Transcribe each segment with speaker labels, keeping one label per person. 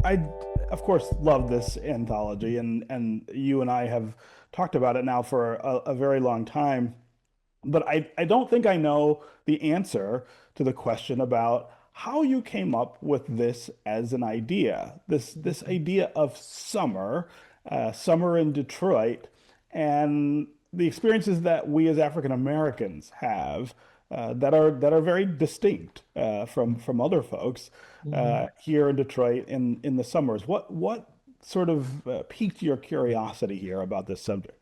Speaker 1: I of course love this anthology, and you and I have talked about it now for a very long time. But I don't think I know the answer to the question about how you came up with this as an idea. This idea of summer, summer in Detroit, and the experiences that we as African Americans have that are very distinct from other folks
Speaker 2: Mhm.
Speaker 1: here in Detroit in the summers. What sort of piqued your curiosity here about this subject?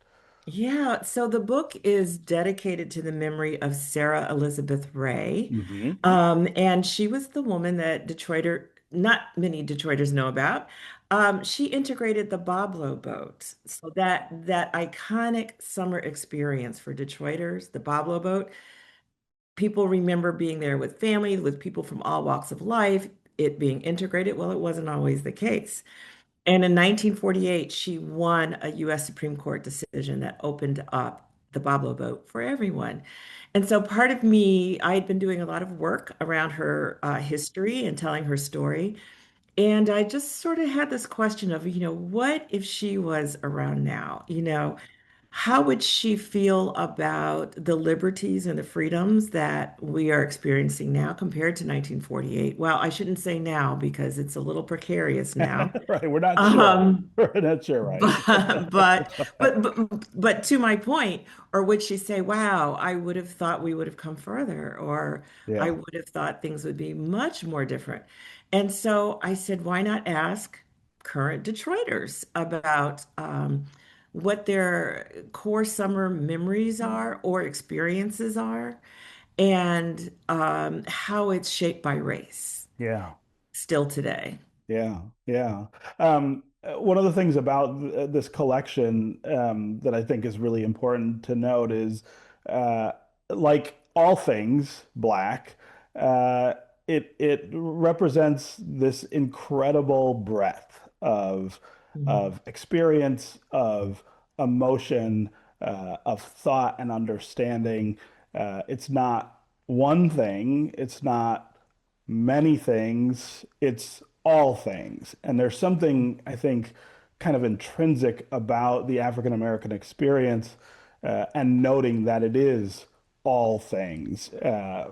Speaker 2: Yeah, so the book is dedicated to the memory of Sarah Elizabeth Ray.
Speaker 1: Hmm.
Speaker 2: And she was the woman that not many Detroiters know about. She integrated the Boblo boat. So that iconic summer experience for Detroiters, the Boblo boat, people remember being there with family, with people from all walks of life, it being integrated. Well, it wasn't always the case. And in 1948, she won a U.S. Supreme Court decision that opened up the Boblo vote for everyone. And so part of me, I had been doing a lot of work around her history and telling her story. And I just sort of had this question of, what if she was around now? How would she feel about the liberties and the freedoms that we are experiencing now compared to 1948? Well, I shouldn't say now because it's a little precarious now.
Speaker 1: Right, we're not sure.
Speaker 2: Um,
Speaker 1: We're not sure, right?
Speaker 2: but to my point, or would she say, "Wow, I would have thought we would have come further," or "I
Speaker 1: Yeah.
Speaker 2: would have thought things would be much more different." And so I said, "Why not ask current Detroiters about what their core summer memories are or experiences are, and how it's shaped by race
Speaker 1: Yeah.
Speaker 2: still today?"
Speaker 1: Yeah, yeah. One of the things about this collection that I think is really important to note is, uh, like all things Black, uh, it represents this incredible breadth
Speaker 2: Mhm.
Speaker 1: of experience, of emotion, of thought and understanding. It's not one thing. It's not many things, it's all things. And there's something, I think, kind of intrinsic about the African American experience and noting that it is all things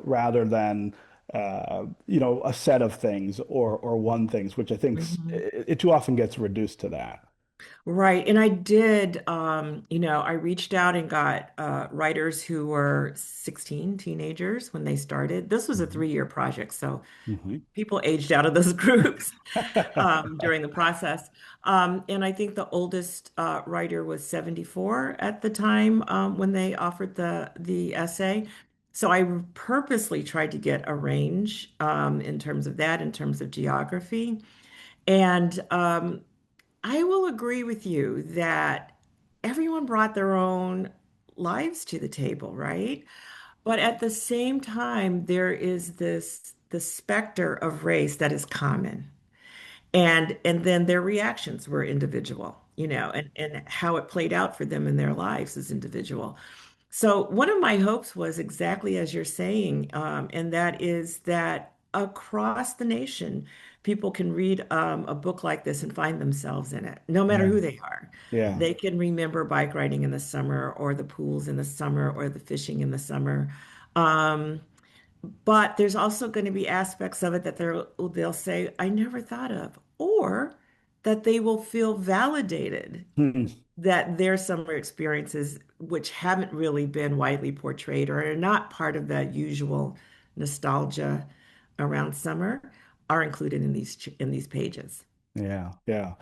Speaker 1: rather than a set of things or one things, which I think
Speaker 2: Mhm.
Speaker 1: it too often gets reduced to that.
Speaker 2: Right. And I did, I reached out and got writers who were 16, teenagers when they started. This was a
Speaker 1: Mhm.
Speaker 2: 3-year project, so
Speaker 1: Mhm.
Speaker 2: people aged out of those groups during the process. And I think the oldest writer was 74 at the time when they offered the essay. So I purposely tried to get a range in terms of that, in terms of geography. And I will agree with you that everyone brought their own lives to the table, right? But at the same time, there is the specter of race that is common. And then their reactions were individual, and how it played out for them in their lives is individual. So one of my hopes was exactly as you're saying, and that is that across the nation, people can read a book like this and find themselves in it, no matter
Speaker 1: Yeah.
Speaker 2: who they are.
Speaker 1: Yeah.
Speaker 2: They can remember bike riding in the summer, or the pools in the summer, or the fishing in the summer. Um, but there's also going to be aspects of it that they'll say, I never thought of, or that they will feel validated
Speaker 1: Hmm.
Speaker 2: that their summer experiences, which haven't really been widely portrayed or are not part of that usual nostalgia around summer, are included in these pages.
Speaker 1: Yeah, yeah.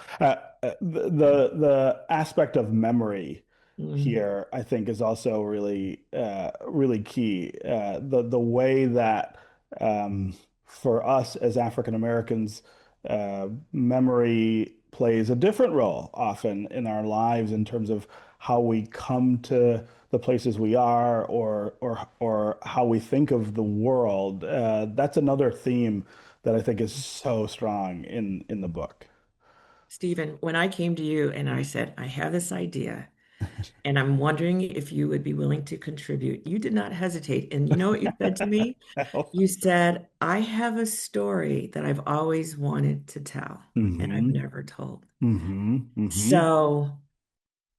Speaker 1: The aspect of memory
Speaker 2: Mm,
Speaker 1: here, I think, is also really key. The way that for us as African Americans, memory plays a different role often in our lives in terms of how we come to the places we are, or how we think of the world. That's another theme that I think is so strong in the book.
Speaker 2: Stephen, when I came to you and I said, I have this idea, And I'm wondering if you would be willing to contribute. You did not hesitate. And you know what you said to me? You said, I have a story that I've always wanted to tell and I've
Speaker 1: Mm-hmm.
Speaker 2: never told.
Speaker 1: Mm-hmm. Mm-hmm.
Speaker 2: So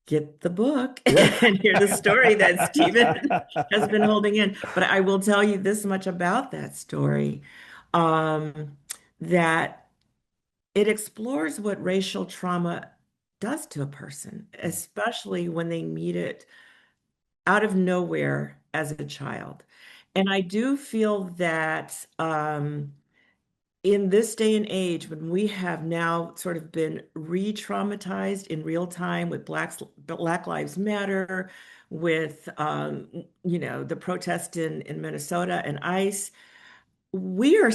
Speaker 2: get the book
Speaker 1: Yeah.
Speaker 2: and hear the story that Stephen has been holding in. But I will tell you this much about that story, um, that it explores what racial trauma does to a person, especially when they meet it out of nowhere as a child. And I do feel that in this day and age, when we have now sort of been re-traumatized in real time with Black Lives Matter, with the protest in Minnesota and ICE, we're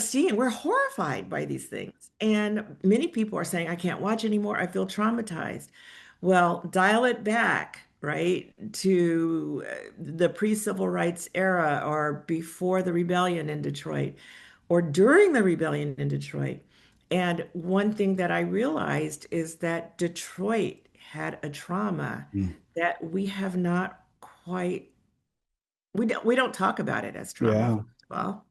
Speaker 2: horrified by these things. And many people are saying, I can't watch anymore. I feel traumatized. Well, dial it back, right, to the pre-civil rights era or before the rebellion in Detroit or during the rebellion in Detroit. And one thing that I realized is that Detroit had a trauma
Speaker 1: Mm.
Speaker 2: that we have not quite, we don't talk about it as trauma,
Speaker 1: Yeah.
Speaker 2: first of all.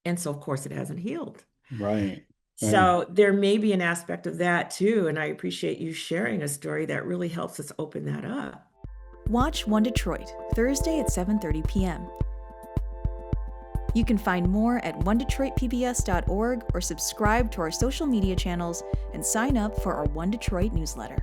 Speaker 2: And so, of course, it hasn't healed.
Speaker 1: Right. Right.
Speaker 2: So there may be an aspect of that too. And I appreciate you sharing a story that really helps us open that up.
Speaker 3: Watch One Detroit, Thursday at 7:30 p.m. You can find more at onedetroitpbs.org or subscribe to our social media channels and sign up for our One Detroit newsletter.